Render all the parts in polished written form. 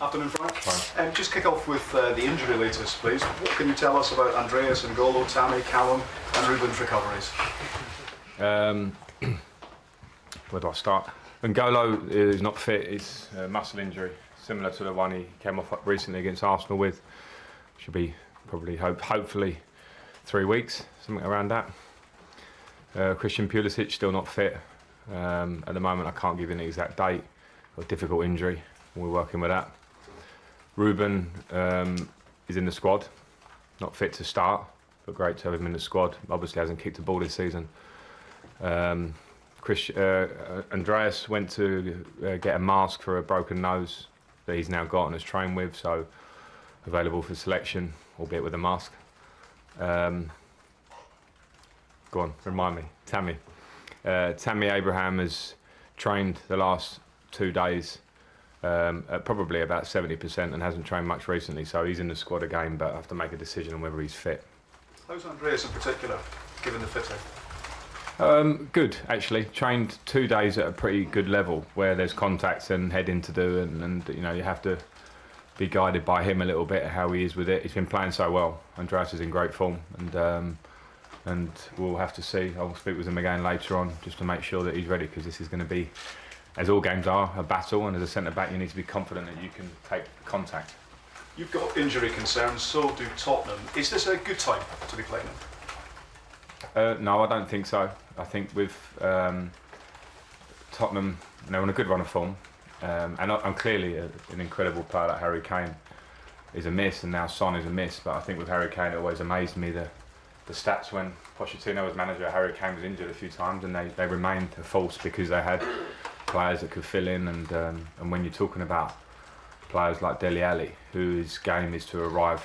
Afternoon, Frank. Just kick off with the injury latest, please. What can you tell us about Andreas, N'Golo, Tammy, Callum and Ruben's recoveries? Where do I start? N'Golo is not fit. It's a muscle injury, similar to the one he came off recently against Arsenal with. Should be probably, hopefully, 3 weeks, something around that. Christian Pulisic still not fit. At the moment, I can't give you an exact date. A difficult injury. We're working with that. Ruben is in the squad, not fit to start, but great to have him in the squad. Obviously hasn't kicked a ball this season. Andreas went to get a mask for a broken nose that he's now got and has trained with, so available for selection, albeit with a mask. Go on, remind me. Tammy. Tammy Abraham has trained the last 2 days at probably about 70% and hasn't trained much recently, so he's in the squad again, but I have to make a decision on whether he's fit. How's Andreas in particular, given the fitting? Good, actually. Trained 2 days at a pretty good level, where there's contacts and heading to do, and you know, you have to be guided by him a little bit, how he is with it. He's been playing so well. Andreas is in great form, and we'll have to see. I'll speak with him again later on, just to make sure that he's ready, because this is going to be, as all games are, a battle, and as a centre-back you need to be confident that you can take contact. You've got injury concerns, so do Tottenham. Is this a good time to be playing him? No, I don't think so. I think with Tottenham, they're on a good run of form, and clearly an incredible player like Harry Kane is a miss, and now Son is a miss, but I think with Harry Kane it always amazed me the stats when Pochettino was manager. Harry Kane was injured a few times and they remained a force because they had players that could fill in, and when you're talking about players like Dele Alli, whose game is to arrive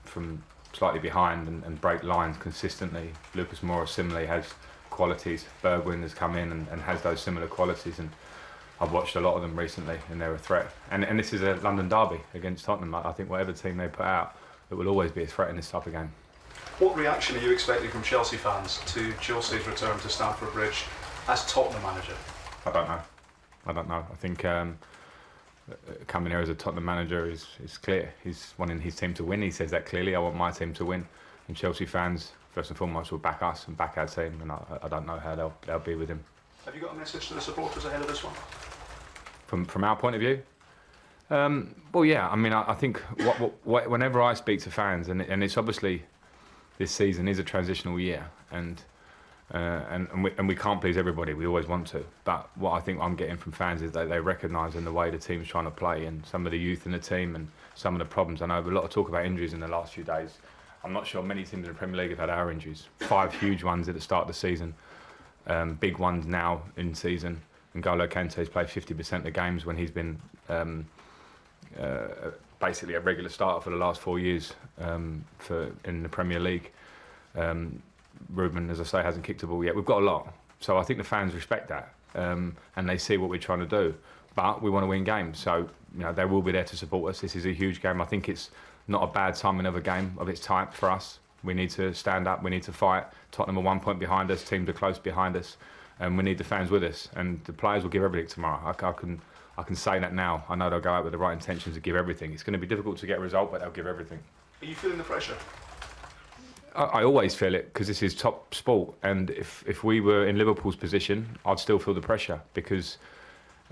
from slightly behind and break lines consistently. Lucas Moura similarly has qualities. Bergwijn has come in and has those similar qualities, and I've watched a lot of them recently and they're a threat. And this is a London derby against Tottenham. I think whatever team they put out, it will always be a threat in this type of game. What reaction are you expecting from Chelsea fans to Jose's return to Stamford Bridge as Tottenham manager? I don't know. I think coming here as a Tottenham manager is clear. He's wanting his team to win. He says that clearly. I want my team to win. And Chelsea fans, first and foremost, will back us and back our team. And I don't know how they'll be with him. Have you got a message to the supporters ahead of this one? From our point of view? Well, yeah. I mean, I think whenever I speak to fans, and it's obviously this season is a transitional year, and we can't please everybody. We always want to, but what I think I'm getting from fans is that they recognise in the way the team's trying to play, and some of the youth in the team, and some of the problems. I know a lot of talk about injuries in the last few days. I'm not sure many teams in the Premier League have had our injuries. 5 huge ones at the start of the season, big ones now in season. N'Golo Kanté's played 50% of the games when he's been basically a regular starter for the last 4 years in the Premier League. Ruben, as I say, hasn't kicked a ball yet. We've got a lot, so I think the fans respect that, and they see what we're trying to do. But we want to win games, so you know they will be there to support us. This is a huge game. I think it's not a bad timing of a game of its type for us. We need to stand up. We need to fight. Tottenham are 1 point behind us. Teams are close behind us, and we need the fans with us. And the players will give everything tomorrow. I can say that now. I know they'll go out with the right intentions to give everything. It's going to be difficult to get a result, but they'll give everything. Are you feeling the pressure? I always feel it, because this is top sport, and if we were in Liverpool's position, I'd still feel the pressure, because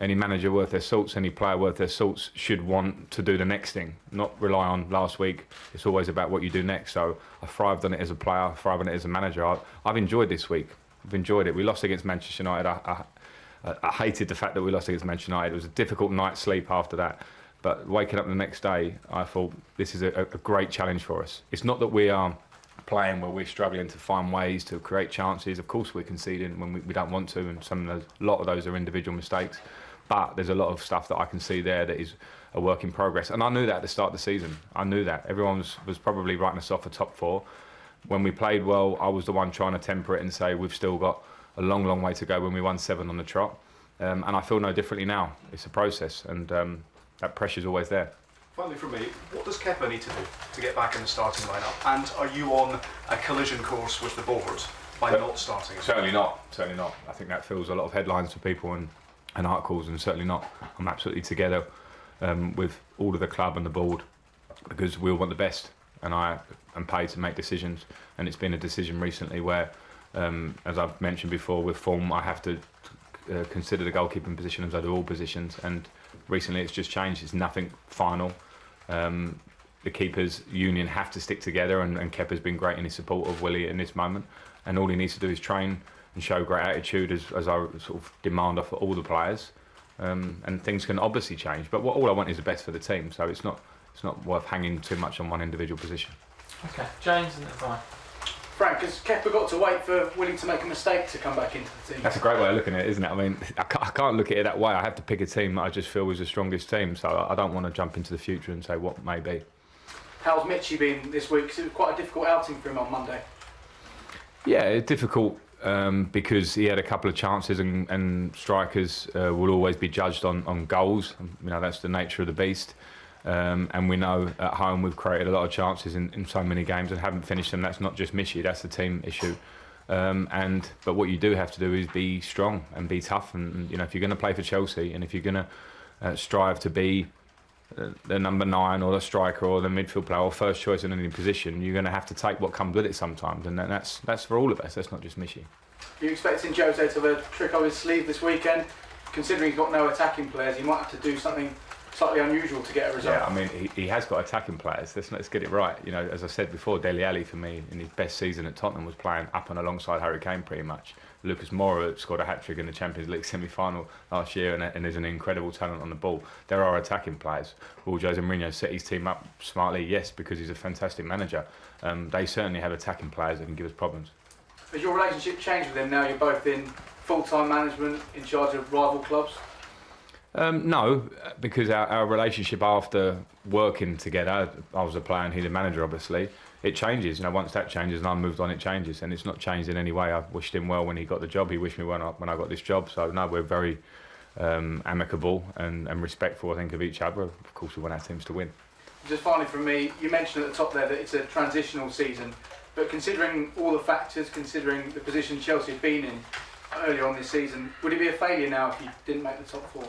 any manager worth their salts, any player worth their salts should want to do the next thing, not rely on last week. It's always about what you do next. So I thrived on it as a player, I thrived on it as a manager. I've enjoyed this week. I've enjoyed it. We lost against Manchester United. I hated the fact that we lost against Manchester United. It was a difficult night's sleep after that. But waking up the next day, I thought this is a great challenge for us. It's not that we are playing where we're struggling to find ways to create chances. Of course we're conceding when we don't want to, and a lot of those are individual mistakes. But there's a lot of stuff that I can see there that is a work in progress. And I knew that at the start of the season. I knew that. Everyone was probably writing us off for top 4. When we played well, I was the one trying to temper it and say we've still got a long, long way to go when we won 7 on the trot. And I feel no differently now. It's a process, and that pressure's always there. Finally from me, what does Kepa need to do to get back in the starting lineup? And are you on a collision course with the board by not starting? Certainly not. I think that fills a lot of headlines for people and articles, and certainly not. I'm absolutely together with all of the club and the board, because we all want the best, and I am paid to make decisions. And it's been a decision recently where, as I've mentioned before, with form I have to consider the goalkeeping position as I do all positions, and recently it's just changed. It's nothing final. The keepers union have to stick together, and Kepa's been great in his support of Willian in this moment, and all he needs to do is train and show great attitude, as I sort of demand of all the players, and things can obviously change. But all I want is the best for the team, so it's not worth hanging too much on one individual position. Okay, James and then Brian. Frank, has Kepa got to wait for Willian to make a mistake to come back into the team? That's a great way of looking at it, isn't it? I mean, I can't look at it that way. I have to pick a team that I just feel was the strongest team, so I don't want to jump into the future and say what may be. How's Mitchie been this week? 'Cause it was quite a difficult outing for him on Monday. Yeah, it's difficult because he had a couple of chances, and strikers will always be judged on goals. You know, that's the nature of the beast. And we know at home we've created a lot of chances in so many games and haven't finished them. That's not just Mitchie, that's the team issue. But what you do have to do is be strong and be tough. And you know, if you're going to play for Chelsea, and if you're going to strive to be the number 9 or the striker or the midfield player or first choice in any position, you're going to have to take what comes with it sometimes, and that's for all of us. That's not just Mitchie. Are you expecting Jose to have a trick up his sleeve this weekend? Considering he's got no attacking players, he might have to do something slightly unusual to get a result. Yeah, I mean, he has got attacking players. Let's get it right. You know, as I said before, Dele Alli for me in his best season at Tottenham was playing up and alongside Harry Kane pretty much. Lucas Moura scored a hat-trick in the Champions League semi-final last year, and there's an incredible talent on the ball. There are attacking players. Will Jose Mourinho set his team up smartly? Yes, because he's a fantastic manager. They certainly have attacking players that can give us problems. Has your relationship changed with him now you're both in full-time management, in charge of rival clubs? No, because our relationship after working together, I was a player and he's a manager, obviously, it changes. You know, once that changes and I moved on, it changes, and it's not changed in any way. I wished him well when he got the job. He wished me well when I got this job. So no, we're very amicable and respectful, I think, of each other. Of course, we want our teams to win. Just finally from me, you mentioned at the top there that it's a transitional season, but considering all the factors, considering the position Chelsea have been in earlier on this season, would it be a failure now if you didn't make the top 4?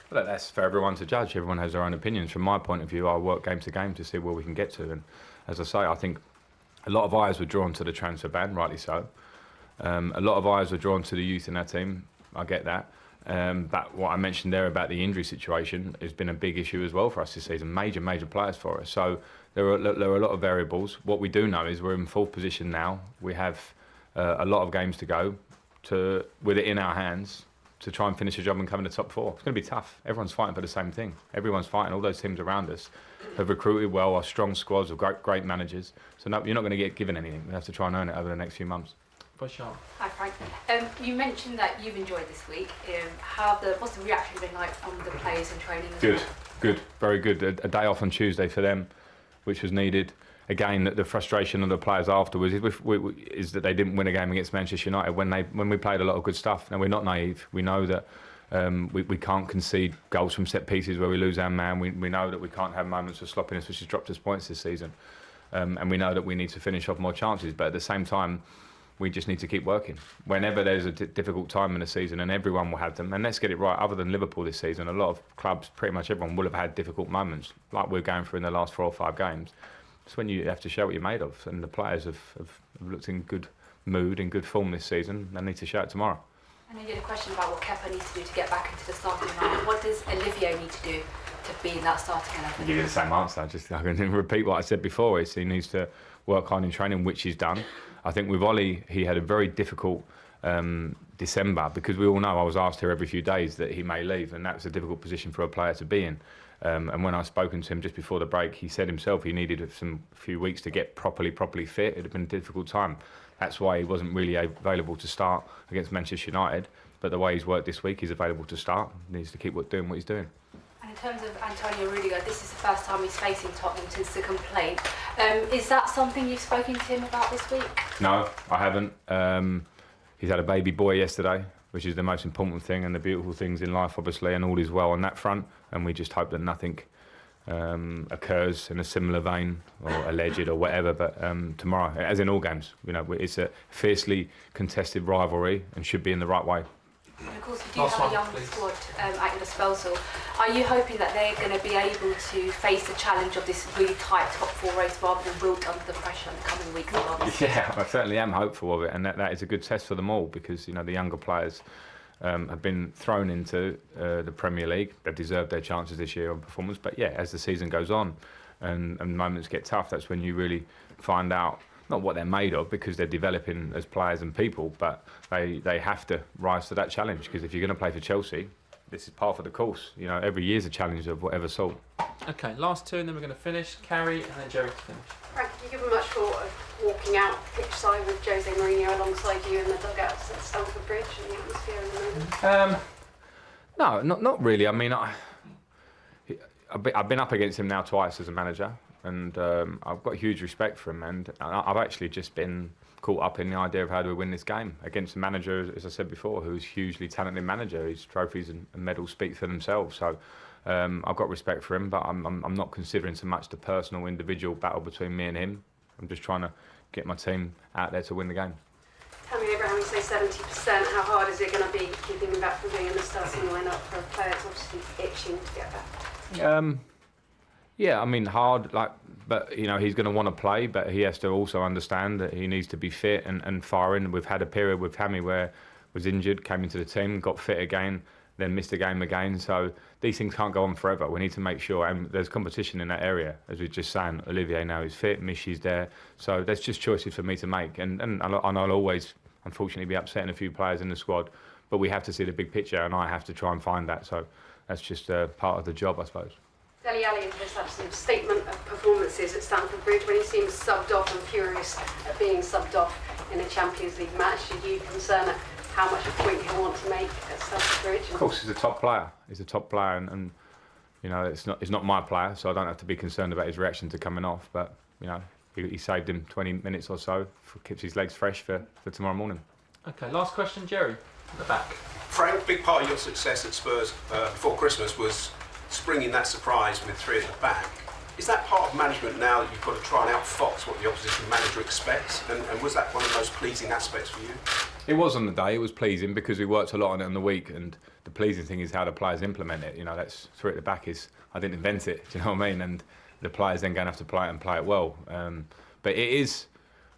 Well, that's for everyone to judge. Everyone has their own opinions. From my point of view, I work game to game to see where we can get to. And as I say, I think a lot of eyes were drawn to the transfer ban, rightly so. A lot of eyes were drawn to the youth in our team. I get that. But what I mentioned there about the injury situation has been a big issue as well for us this season. Major players for us. So there are a lot of variables. What we do know is we're in 4th position now. We have a lot of games to go with it in our hands to try and finish the job and come in the top 4. It's going to be tough. Everyone's fighting for the same thing. Everyone's fighting. All those teams around us have recruited well, are strong squads, of great managers. So no, you're not going to get given anything. We have to try and earn it over the next few months. For sure. Hi Frank. You mentioned that you've enjoyed this week. What's the reaction been like from the players in training? Good, very good. A day off on Tuesday for them, which was needed. Again, the frustration of the players afterwards is that they didn't win a game against Manchester United when we played a lot of good stuff. Now, we're not naive. We know that we can't concede goals from set pieces where we lose our man. We know that we can't have moments of sloppiness which has dropped us points this season. And we know that we need to finish off more chances. But at the same time, we just need to keep working. Whenever there's a difficult time in the season, and everyone will have them, and let's get it right, other than Liverpool this season, a lot of clubs, pretty much everyone, will have had difficult moments, like we're going through in the last 4 or 5 games. It's when you have to show what you're made of, and the players have looked in good mood, in good form this season. They need to show it tomorrow. I know you had a question about what Kepa needs to do to get back into the starting lineup. What does Olivier need to do to be in that starting lineup? I'll give you the same answer. I can repeat what I said before. He needs to work hard in training, which he's done. I think with Ollie, he had a very difficult December, because we all know, I was asked here every few days that he may leave, and that's a difficult position for a player to be in. And when I spoken to him just before the break, he said himself he needed few weeks to get properly fit. It had been a difficult time. That's why he wasn't really available to start against Manchester United. But the way he's worked this week, he's available to start. He needs to keep doing what he's doing. And in terms of Antonio Rudiger, this is the first time he's facing Tottenham since the complaint. Is that something you've spoken to him about this week? No, I haven't. He's had a baby boy yesterday, which is the most important thing and the beautiful things in life, obviously, and all is well on that front. And we just hope that nothing occurs in a similar vein, or alleged or whatever. But tomorrow, as in all games, you know, it's a fiercely contested rivalry and should be in the right way. And of course, we do Last have a one, young please. squad at your disposal. Are you hoping that they're going to be able to face the challenge of this really tight top four race rather than wilt under the pressure in the coming weeks and months? Yeah, I certainly am hopeful of it, and that is a good test for them all because the younger players have been thrown into the Premier League. They've deserved their chances this year on performance, but yeah, as the season goes on and moments get tough, that's when you really find out not what they're made of because they're developing as players and people, but they have to rise to that challenge because if you're going to play for Chelsea, this is part of the course. Every year's a challenge of whatever sort. Okay, last two, and then we're going to finish. Carrie and then Jerry to finish. Frank, have you given much thought of walking out pitch side with Jose Mourinho alongside you in the dugouts at Stamford Bridge and the atmosphere in the moment? No, not really. I mean, I've been up against him now twice as a manager, and I've got huge respect for him. And I've actually just been caught up in the idea of how do we win this game against a manager, as I said before, who's a hugely talented manager. His trophies and medals speak for themselves. So I've got respect for him, but I'm not considering so much the personal, individual battle between me and him. I'm just trying to get my team out there to win the game. Tammy Abraham, you say 70%. How hard is it going to be keeping him back from being in the starting lineup for a player that's obviously itching to get back? Yeah, I mean, hard, but he's going to want to play, but he has to also understand that he needs to be fit and firing. We've had a period with Tammy where was injured, came into the team, got fit again, then missed a game again. So these things can't go on forever. We need to make sure, and there's competition in that area, as we were just saying. Olivier now is fit, Michy's there, so there's just choices for me to make, and I'll always, unfortunately, be upsetting a few players in the squad, but we have to see the big picture, and I have to try and find that. So that's just part of the job, I suppose. Dele Alli has had some statement of performances at Stamford Bridge when he seems subbed off and furious at being subbed off in a Champions League match. Are you concerned at how much a point he'll want to make at Stamford Bridge? Of course, he's a top player. He's a top player, and it's not my player, so I don't have to be concerned about his reaction to coming off. But he saved him 20 minutes or so, keeps his legs fresh for tomorrow morning. Okay, last question, Jerry, at the back. Frank, big part of your success at Spurs before Christmas was springing that surprise with three at the back. Is that part of management now that you've got to try and outfox what the opposition manager expects? And was that one of the most pleasing aspects for you? It was on the day. It was pleasing because we worked a lot on it on the week, and the pleasing thing is how the players implement it. That's three at the back is, I didn't invent it, do you know what I mean? And the players then going to have to play it and play it well. But it is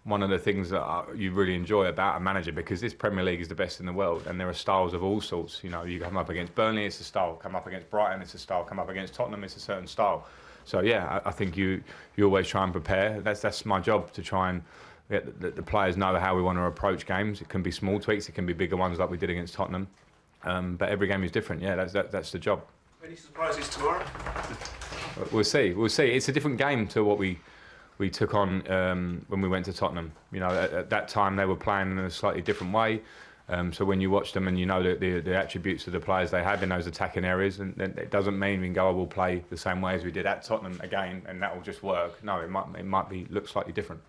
one of the things that you really enjoy about a manager, because this Premier League is the best in the world, and there are styles of all sorts. You come up against Burnley, it's a style. Come up against Brighton, it's a style. Come up against Tottenham, it's a certain style. So yeah, I think you always try and prepare. That's my job, to try and get the players know how we want to approach games. It can be small tweaks, it can be bigger ones like we did against Tottenham. But every game is different. Yeah, that's the job. Any surprises tomorrow? We'll see. It's a different game to what we took on when we went to Tottenham. At that time they were playing in a slightly different way. So when you watch them and the attributes of the players they have in those attacking areas, and it doesn't mean we can go, we'll play the same way as we did at Tottenham again, and that will just work. No, it might look slightly different.